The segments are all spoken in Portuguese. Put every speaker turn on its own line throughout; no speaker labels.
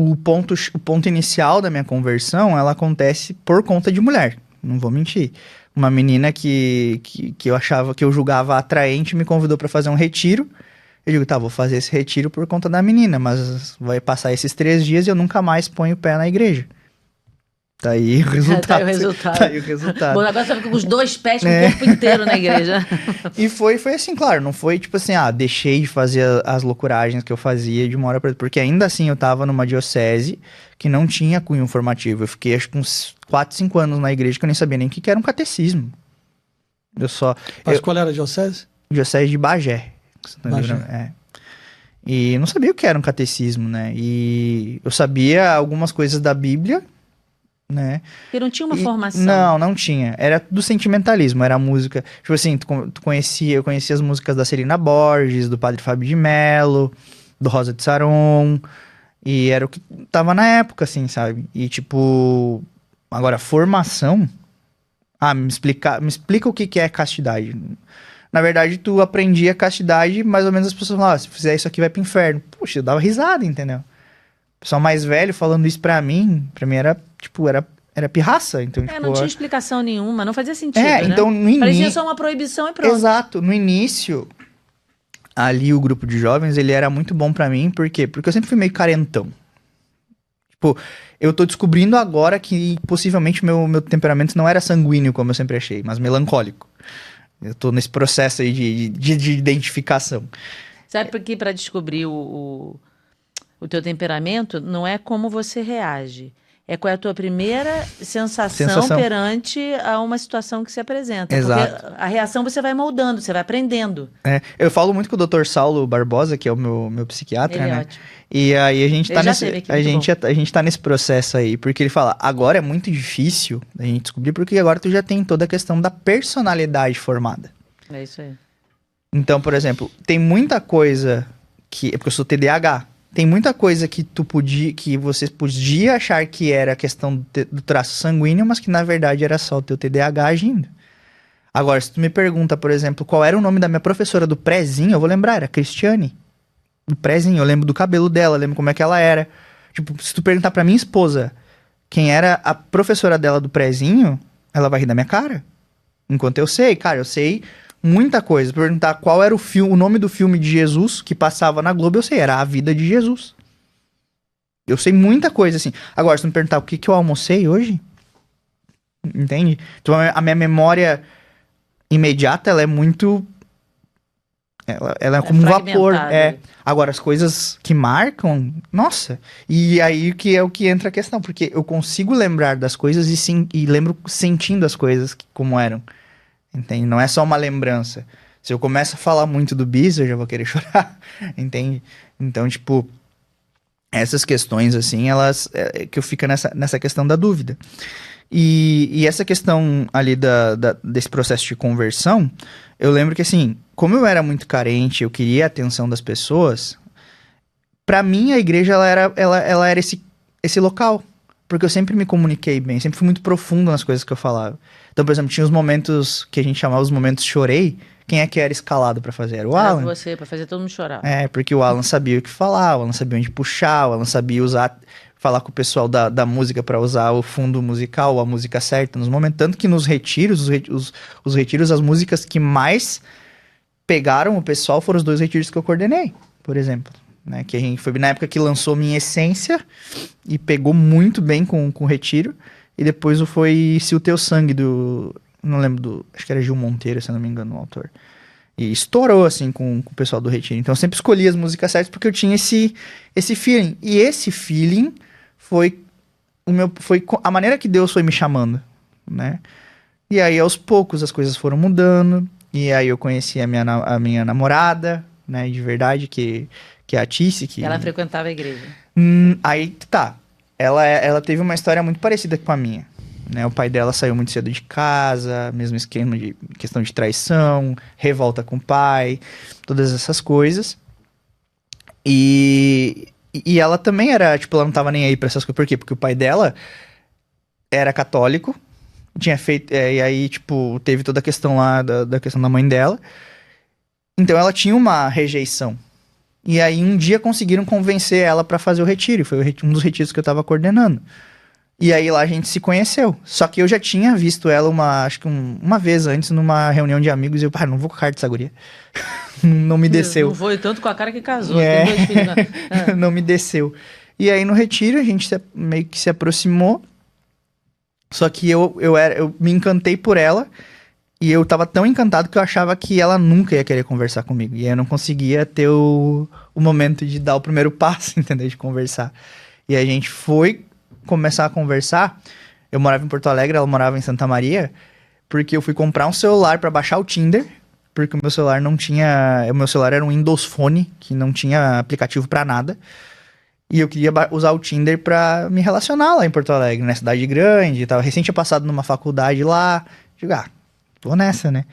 o ponto inicial da minha conversão, ela acontece por conta de mulher. Não vou mentir. Uma menina que eu achava, que eu julgava atraente, me convidou pra fazer um retiro. Eu digo, tá, vou fazer esse retiro por conta da menina, mas vai passar esses 3 dias e eu nunca mais ponho o pé na igreja. Tá aí o resultado.
Tá aí o resultado.
Tá aí o resultado.
Bom, agora você fica com os 2 pés, com o corpo inteiro na igreja.
E foi assim, claro, não foi tipo assim, deixei de fazer as loucuragens que eu fazia de uma hora pra outra, porque ainda assim eu tava numa diocese que não tinha cunho formativo. Eu fiquei acho que uns 4, 5 anos na igreja que eu nem sabia nem o que era um catecismo.
Mas qual era a diocese?
Diocese de Bagé.
Bagé.
É. E não sabia o que era um catecismo, né? E eu sabia algumas coisas da Bíblia, né?
Porque não tinha uma formação.
Não tinha. Era do sentimentalismo, era música. Tipo assim, eu conhecia as músicas da Celina Borges, do Padre Fábio de Mello, do Rosa de Saron. E era o que tava na época, assim, sabe? E tipo, agora, formação. Me explica o que é castidade. Na verdade, tu aprendia castidade, mais ou menos as pessoas falavam, se fizer isso aqui vai pro inferno. Puxa, eu dava risada, entendeu? O pessoal mais velho falando isso pra mim era, tipo, era pirraça. Então, tipo,
não tinha explicação nenhuma, não fazia sentido, né?
Então no início...
Parecia só uma proibição e pronto.
Exato, no início, ali o grupo de jovens, ele era muito bom pra mim, por quê? Porque eu sempre fui meio carentão. Tipo, eu tô descobrindo agora que possivelmente meu temperamento não era sanguíneo, como eu sempre achei, mas melancólico. Eu tô nesse processo aí de identificação.
Sabe porque para descobrir o teu temperamento não é como você reage. É qual é a tua primeira sensação perante a uma situação que se apresenta.
Exato.
Porque a reação você vai moldando, você vai aprendendo.
Eu falo muito com o Dr. Saulo Barbosa, que é o meu psiquiatra,
Ele
né?
é ótimo.
E aí a gente tá
a
gente tá nesse processo aí, porque ele fala, agora é muito difícil a gente descobrir, porque agora tu já tem toda a questão da personalidade formada.
É isso aí.
Então, por exemplo, tem muita coisa que... Porque eu sou TDAH. Tem muita coisa que você podia achar que era a questão do traço sanguíneo, mas que na verdade era só o teu TDAH agindo. Agora, se tu me pergunta, por exemplo, qual era o nome da minha professora do prézinho, eu vou lembrar, era Cristiane. Do prézinho, eu lembro do cabelo dela, lembro como é que ela era. Tipo, se tu perguntar pra minha esposa quem era a professora dela do prézinho, ela vai rir da minha cara. Enquanto eu sei muita coisa. Perguntar qual era o nome do filme de Jesus que passava na Globo, eu sei, era A Vida de Jesus. Eu sei muita coisa, assim. Agora, se tu me perguntar o que eu almocei hoje, entende? Então, a minha memória imediata, ela é muito... Ela é como um vapor. Agora, as coisas que marcam, nossa. E aí que é o que entra a questão, porque eu consigo lembrar das coisas e lembro sentindo as coisas como eram. Entende? Não é só uma lembrança. Se eu começo a falar muito do bis, eu já vou querer chorar. Entende? Então, tipo, essas questões, assim, elas... que eu fico nessa questão da dúvida. E essa questão ali desse processo de conversão, eu lembro que, assim, como eu era muito carente, eu queria a atenção das pessoas, pra mim a igreja, ela era esse local. Porque eu sempre me comuniquei bem, sempre fui muito profundo nas coisas que eu falava. Então, por exemplo, tinha os momentos que a gente chamava os momentos chorei. Quem é que era escalado pra fazer? Era o Alan.
Era você, pra fazer todo mundo chorar.
Porque o Alan sabia o que falar, o Alan sabia onde puxar, o Alan sabia falar com o pessoal da música pra usar o fundo musical, a música certa nos momentos. Tanto que nos retiros, os retiros, as músicas que mais pegaram o pessoal foram os 2 retiros que eu coordenei, por exemplo. Né, que a gente foi na época que lançou Minha Essência e pegou muito bem com o retiro. E depois foi Se o Teu Sangue não lembro acho que era Gil Monteiro, se eu não me engano, o autor. E estourou assim com o pessoal do retiro. Então eu sempre escolhi as músicas certas porque eu tinha esse feeling. E esse feeling foi a maneira que Deus foi me chamando, né? E aí aos poucos as coisas foram mudando. E aí eu conheci a minha namorada, né, de verdade, que é a Tice.
Ela frequentava a igreja.
Aí tá. Ela teve uma história muito parecida com a minha. Né? O pai dela saiu muito cedo de casa, mesmo esquema de questão de traição, revolta com o pai, todas essas coisas. E ela também era, tipo, ela não tava nem aí pra essas coisas. Por quê? Porque o pai dela era católico, tinha feito... e aí, tipo, teve toda a questão lá da questão da mãe dela. Então ela tinha uma rejeição. E aí um dia conseguiram convencer ela pra fazer o retiro. Foi um dos retiros que eu tava coordenando. E aí lá a gente se conheceu. Só que eu já tinha visto ela acho que uma vez antes numa reunião de amigos. E eu, não vou com a cara dessa guria. Não me desceu.
Não foi tanto com a cara que casou.
É.
Tem 2 filhos, né?
Não me desceu. E aí no retiro a gente meio que se aproximou. Só que eu me encantei por ela. E eu tava tão encantado que eu achava que ela nunca ia querer conversar comigo. E aí eu não conseguia ter o momento de dar o primeiro passo, entendeu? De conversar. E a gente foi começar a conversar. Eu morava em Porto Alegre, ela morava em Santa Maria. Porque eu fui comprar um celular pra baixar o Tinder. Porque o meu celular não tinha... O meu celular era um Windows Phone, que não tinha aplicativo pra nada. E eu queria usar o Tinder pra me relacionar lá em Porto Alegre, né? Cidade grande. Tava recém tinha passado numa faculdade lá. Digo, tô nessa, né?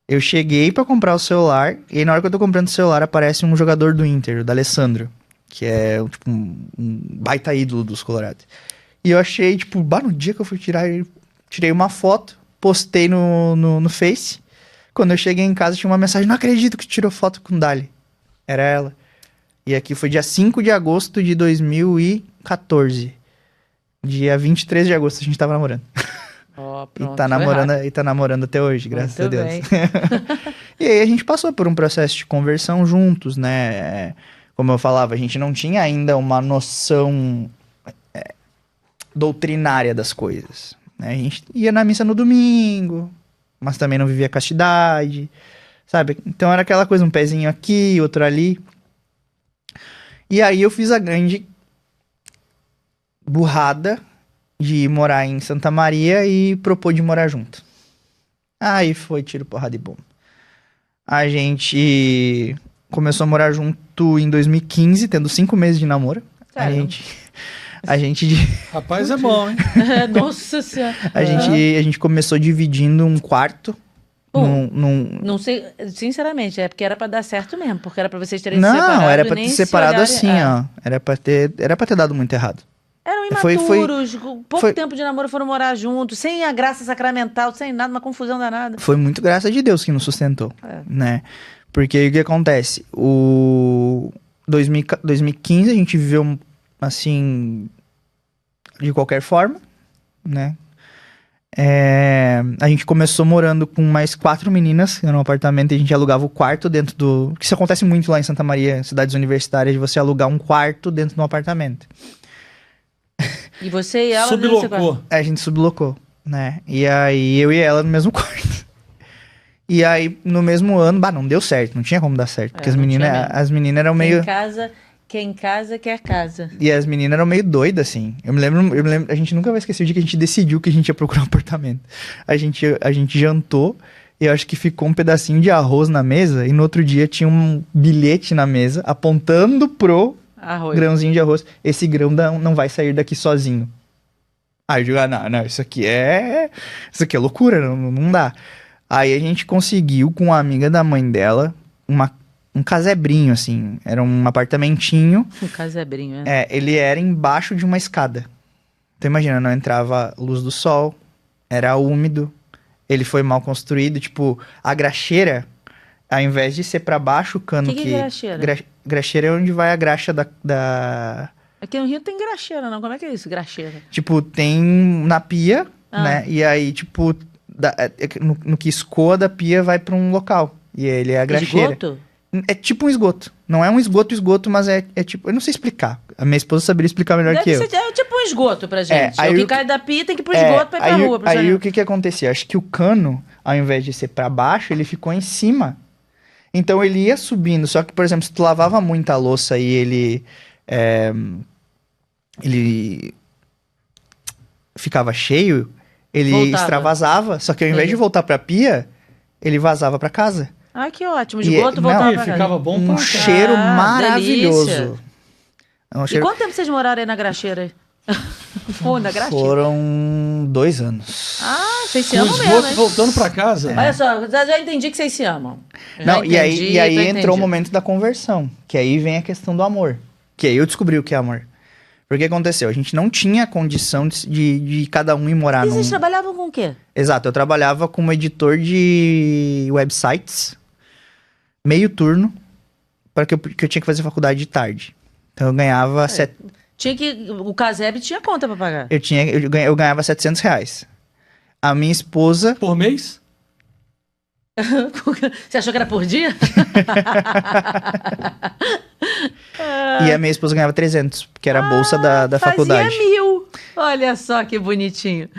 Eu cheguei pra comprar o celular, e aí na hora que eu tô comprando o celular, aparece um jogador do Inter, o D'Alessandro, que é tipo um baita ídolo dos Colorados. E eu achei, tipo, no dia que eu fui tirei uma foto, postei no Face. Quando eu cheguei em casa, tinha uma mensagem: não acredito que tirou foto com o Dali. Era ela. E aqui foi dia 5 de agosto de 2014. Dia 23 de agosto a gente tava namorando.
Pronto,
e tá namorando até hoje, graças
Muito
a Deus.
bem.
E aí a gente passou por um processo de conversão juntos, né? Como eu falava, a gente não tinha ainda uma noção doutrinária das coisas, né? A gente ia na missa no domingo, mas também não vivia castidade, sabe? Então era aquela coisa, um pezinho aqui, outro ali. E aí eu fiz a grande burrada de morar em Santa Maria e propor de morar junto. Aí foi tiro, porrada e bomba. A gente começou a morar junto em 2015, tendo 5 meses de namoro.
Sério?
A gente
Rapaz, é bom, hein?
Nossa Senhora.
a gente começou dividindo um quarto.
Não sei, sinceramente, é porque era pra dar certo mesmo, porque era pra vocês terem se
Não,
separado.
era pra ter separado assim, ó. Era pra ter dado muito errado.
Eram imaturos, pouco tempo de namoro, foram morar juntos, sem a graça sacramental, sem nada, uma confusão danada.
Foi muito graça de Deus que nos sustentou, né? Porque o que acontece? 2015 a gente viveu, assim, de qualquer forma, né? A gente começou morando com mais 4 meninas num apartamento, e a gente alugava o quarto dentro do... Isso acontece muito lá em Santa Maria, cidades universitárias, de você alugar um quarto dentro de um apartamento.
E você e ela...
Sublocou.
A gente sublocou, né? E aí eu e ela no mesmo quarto. E aí no mesmo ano, não deu certo, não tinha como dar certo. Porque as meninas eram meio...
Quem casa quer casa.
E as meninas eram meio doidas, assim. Eu me lembro, a gente nunca vai esquecer o dia que a gente decidiu que a gente ia procurar um apartamento. A gente jantou, e eu acho que ficou um pedacinho de arroz na mesa, e no outro dia tinha um bilhete na mesa, apontando pro grãozinho de arroz. Esse grão não vai sair daqui sozinho. Aí eu digo, não, isso aqui é loucura, não dá. Aí a gente conseguiu, com uma amiga da mãe dela, um casebrinho, assim. Era um apartamentinho.
Um casebrinho,
ele era embaixo de uma escada. Então imagina, não entrava luz do sol, era úmido, ele foi mal construído, tipo, a graxeira, ao invés de ser pra baixo, o cano
que é graxeira?
Graxeira é onde vai a graxa da...
Aqui no Rio tem graxeira, não? Como é que é isso, graxeira?
Tipo, tem na pia, né? E aí, tipo, no que escoa da pia vai pra um local. E ele é a graxeira.
Esgoto?
É tipo um esgoto. Não é um esgoto, mas é tipo... Eu não sei explicar. A minha esposa saberia explicar melhor que eu.
É tipo um esgoto pra gente.
Aí
o que cai da pia tem que ir pro esgoto pra ir pra rua.
Aí o que acontecia? Acho que o cano, ao invés de ser pra baixo, ele ficou em cima. Então ele ia subindo. Só que, por exemplo, se tu lavava muita louça e ele ficava cheio, ele extravasava. Só que ao invés de voltar pra pia, ele vazava pra casa.
Ah, que ótimo. Esgoto voltava pra casa.
Ficava bom
um cheiro maravilhoso.
E quanto tempo vocês moraram aí na graxeira? Na graxeira?
Foram 2 anos.
Vocês se amam mesmo, hein?
Voltando pra casa.
Olha só, já entendi que vocês se amam.
E aí entrou o momento da conversão. Que aí vem a questão do amor. Que aí eu descobri o que é amor. Porque aconteceu? A gente não tinha condição de cada um ir morar
num... E vocês trabalhavam com o quê?
Exato, eu trabalhava como editor de websites, meio turno, que eu tinha que fazer faculdade de tarde. Então eu ganhava...
O Caseb tinha conta pra pagar.
Eu ganhava R$700. A minha esposa...
Por mês?
Você achou que era por dia?
E a minha esposa ganhava 300, que era a bolsa da faculdade.
Fazia 1.000. Olha só que bonitinho.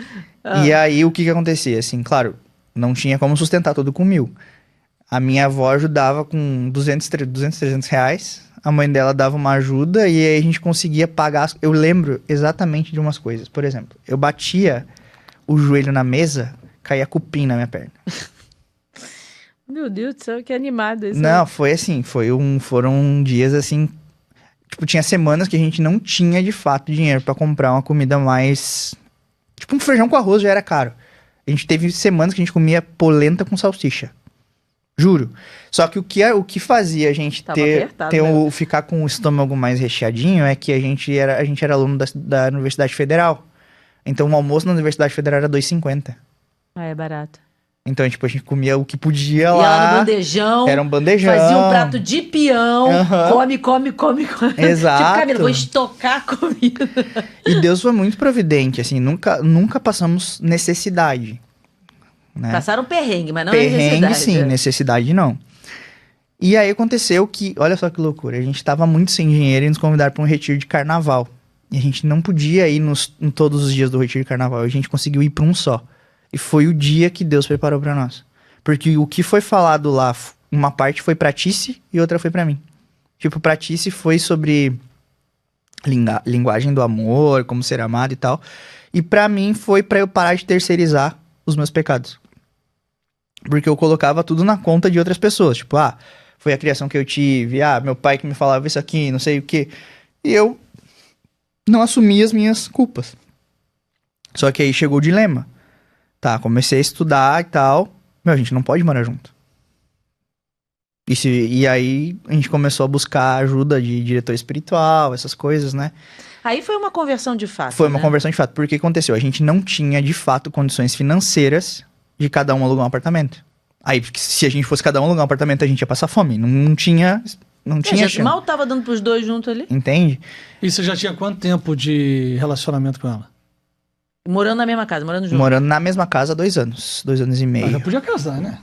E aí, o que acontecia? Assim, claro, não tinha como sustentar tudo com 1.000. A minha avó ajudava com 200, 300 reais. A mãe dela dava uma ajuda e aí a gente conseguia pagar. Eu lembro exatamente de umas coisas. Por exemplo, eu batia o joelho na mesa, caía cupim na minha perna.
Meu Deus do céu, que animado isso.
Não, foi assim, foram dias assim... Tipo, tinha semanas que a gente não tinha, de fato, dinheiro pra comprar uma comida mais... Tipo, um feijão com arroz já era caro. A gente teve semanas que a gente comia polenta com salsicha. Juro. Só que o que fazia a gente ficar com o estômago mais recheadinho é que a gente era aluno da Universidade Federal. Então, o almoço na Universidade Federal era R$2,50.
Ah, é barato.
Então, tipo, a gente comia o que podia lá.
Ia lá no bandejão.
Era um bandejão.
Fazia um prato de peão. Come.
Exato.
Tipo, Camila, vou estocar a comida.
E Deus foi muito providente, assim, nunca passamos necessidade. Né?
Passaram perrengue, mas não
necessidade.
necessidade.
Sim, necessidade não. E aí aconteceu que, olha só que loucura, a gente tava muito sem dinheiro e nos convidaram para um retiro de carnaval. E a gente não podia ir em todos os dias do retiro de carnaval, a gente conseguiu ir para um só. E foi o dia que Deus preparou para nós. Porque o que foi falado lá, uma parte foi pra Tice e outra foi para mim. Tipo, pra Tice foi sobre linguagem do amor, como ser amado e tal. E pra mim foi pra eu parar de terceirizar os meus pecados. Porque eu colocava tudo na conta de outras pessoas. Tipo, foi a criação que eu tive. Meu pai que me falava isso aqui, não sei o quê. E eu não assumia as minhas culpas. Só que aí chegou o dilema. Tá, comecei a estudar e tal. A gente não pode morar junto. E aí a gente começou a buscar ajuda de diretor espiritual, essas coisas, né?
Aí foi uma conversão de fato,
Foi uma conversão de fato. Porque aconteceu? A gente não tinha, de fato, condições financeiras de cada um alugar um apartamento. Aí, se a gente fosse cada um alugar um apartamento, a gente ia passar fome. Não tinha chance.
Mal tava dando pros dois juntos ali.
Entende?
E você já tinha quanto tempo de relacionamento com ela?
Morando na mesma casa, morando junto.
Morando na mesma casa há 2 anos. 2 anos e meio.
Mas já podia casar, né?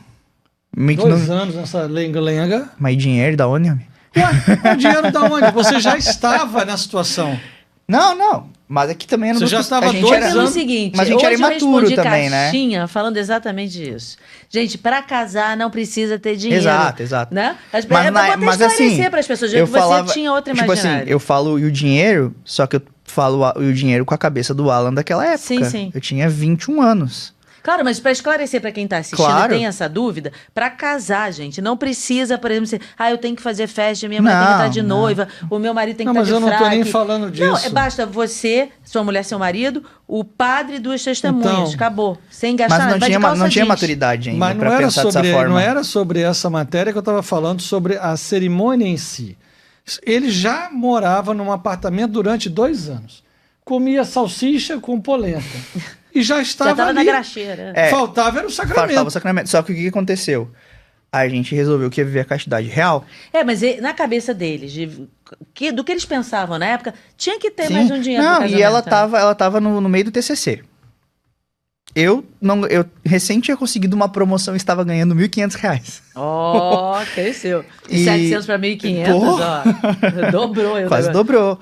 2
anos nessa lenga-lenga.
Mas dinheiro da onde, homem?
Ué, o dinheiro da onde? Você já estava na situação.
Não. Mas aqui também
Você já estava 2 anos.
Pelo seguinte,
mas a gente era imaturo também,
caixinha, falando exatamente disso. Gente, pra casar não precisa ter dinheiro.
Exato.
Né?
Mas assim,
para as pessoas,
eu
você
falava,
tinha outra
tipo
imaginária.
assim, eu falo o dinheiro, só que eu falo o dinheiro com a cabeça do Alan daquela época.
Sim.
Eu tinha 21 anos.
Claro, mas para esclarecer para quem tá assistindo
Claro.
e tem essa dúvida, para casar, gente, não precisa, por exemplo, eu tenho que fazer festa, minha mulher tem que estar de noiva, o meu marido tem que estar de fraque.
Não, mas eu não tô nem falando disso.
Não, basta você, sua mulher, seu marido, o padre e 2 testemunhas, acabou. Sem gastar nada.
Mas não tinha maturidade ainda para pensar dessa forma.
Não era sobre essa matéria que eu estava falando, sobre a cerimônia em si. Ele já morava num apartamento durante 2 anos. Comia salsicha com polenta. E já estava ali.
Na graxeira.
Faltava era o sacramento.
Faltava o sacramento. Só que o que aconteceu? A gente resolveu que ia viver a castidade real.
Mas na cabeça deles, do que eles pensavam na época, tinha que ter mais um dinheiro pro casamento.
E ela tava no meio do TCC. Eu recém tinha conseguido uma promoção e estava ganhando R$1.500.
Cresceu. De 700 para 1.500, ó. Dobrou.
Quase dobrou.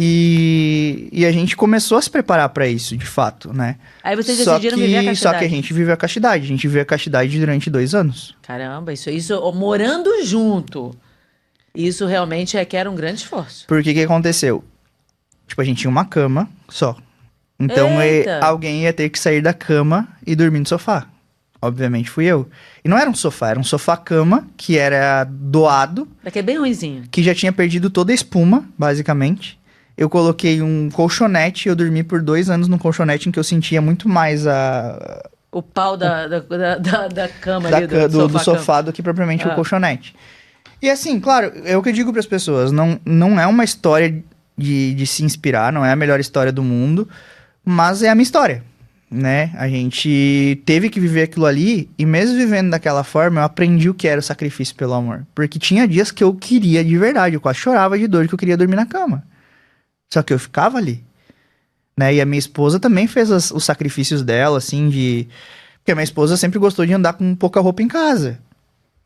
E a gente começou a se preparar para isso, de fato, né?
Aí vocês decidiram viver a castidade.
Só que a gente viveu a castidade. A gente viveu a castidade durante 2 anos.
Caramba, isso morando junto. Isso realmente requer um grande esforço.
Porque o que aconteceu? Tipo, a gente tinha uma cama só. Então alguém ia ter que sair da cama e dormir no sofá. Obviamente fui eu. E não era um sofá, era um sofá-cama que era doado.
Daqui é bem ruinzinho.
Que já tinha perdido toda a espuma, basicamente. Eu coloquei um colchonete e eu dormi por 2 anos num colchonete em que eu sentia muito mais
o pau da cama ali, do
sofá do que propriamente o colchonete. E assim, claro, é o que eu digo para as pessoas, não é uma história de se inspirar, não é a melhor história do mundo, mas é a minha história. né? A gente teve que viver aquilo ali, e mesmo vivendo daquela forma, eu aprendi o que era o sacrifício pelo amor. Porque tinha dias que eu queria de verdade, eu quase chorava de dor, que eu queria dormir na cama. Só que eu ficava ali, né? E a minha esposa também fez os sacrifícios dela, assim, Porque a minha esposa sempre gostou de andar com pouca roupa em casa,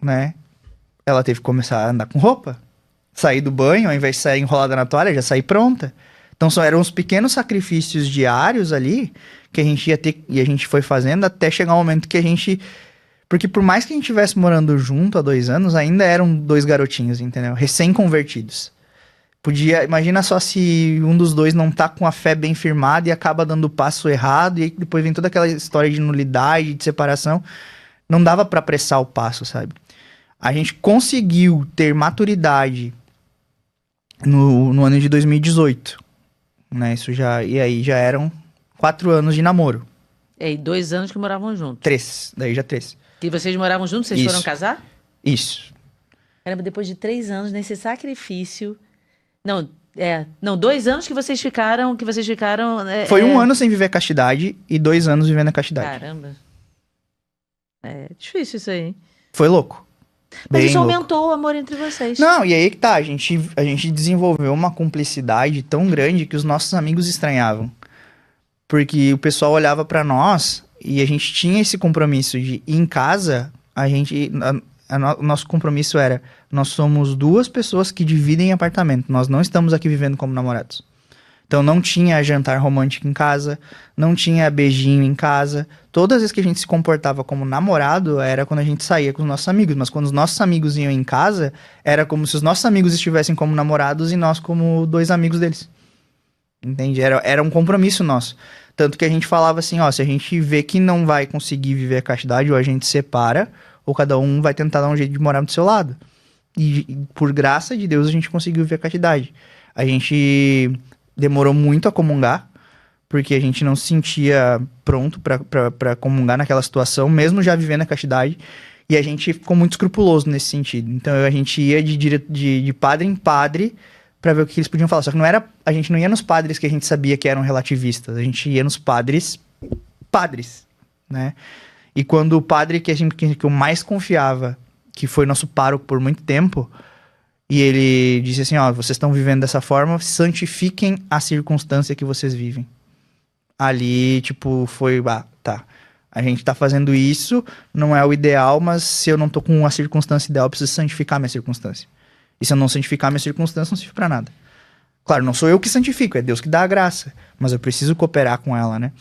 né? Ela teve que começar a andar com roupa. Sair do banho, ao invés de sair enrolada na toalha, já sair pronta. Então eram uns pequenos sacrifícios diários ali que a gente ia ter, e a gente foi fazendo até chegar um momento que a gente... Porque por mais que a gente estivesse morando junto há 2 anos, ainda eram 2 garotinhos, entendeu? Recém-convertidos. Imagina só se um dos dois não tá com a fé bem firmada e acaba dando o passo errado, e aí depois vem toda aquela história de nulidade, de separação. Não dava pra apressar o passo, sabe? A gente conseguiu ter maturidade no ano de 2018, né? E aí já eram 4 anos de namoro.
E 2 anos que moravam juntos.
3, daí já 3.
E vocês moravam juntos? Vocês foram casar?
Isso.
Caramba, depois de 3 anos nesse sacrifício... Não, 2 anos que vocês ficaram...
Foi 1 ano sem viver a castidade e 2 anos vivendo a castidade.
Caramba. É difícil isso aí, hein?
Foi louco.
Mas isso aumentou o amor entre vocês.
Não, e aí que tá, a gente desenvolveu uma cumplicidade tão grande que os nossos amigos estranhavam. Porque o pessoal olhava pra nós e a gente tinha esse compromisso de ir em casa, o nosso compromisso era, nós somos 2 pessoas que dividem apartamento, nós não estamos aqui vivendo como namorados. Então não tinha jantar romântico em casa, não tinha beijinho em casa. Todas as vezes que a gente se comportava como namorado, era quando a gente saía com os nossos amigos. Mas quando os nossos amigos iam em casa, era como se os nossos amigos estivessem como namorados e nós como 2 amigos deles. Entende? Era um compromisso nosso. Tanto que a gente falava assim, ó, se a gente vê que não vai conseguir viver a castidade, ou a gente separa, ou cada um vai tentar dar um jeito de morar do seu lado. E por graça de Deus, a gente conseguiu viver a castidade. A gente... demorou muito a comungar, porque a gente não se sentia pronto pra comungar naquela situação, mesmo já vivendo a castidade, e a gente ficou muito escrupuloso nesse sentido. Então a gente ia de padre em padre pra ver o que eles podiam falar. Só que a gente não ia nos padres que a gente sabia que eram relativistas, a gente ia nos padres, né? E quando o padre que eu mais confiava, que foi nosso pároco por muito tempo, e ele disse assim, ó, vocês estão vivendo dessa forma, santifiquem a circunstância que vocês vivem. Ali, tipo, foi, tá, a gente tá fazendo isso, não é o ideal, mas se eu não tô com a circunstância ideal, eu preciso santificar minha circunstância. E se eu não santificar minha circunstância, não serve pra nada. Claro, não sou eu que santifico, é Deus que dá a graça, mas eu preciso cooperar com ela, né?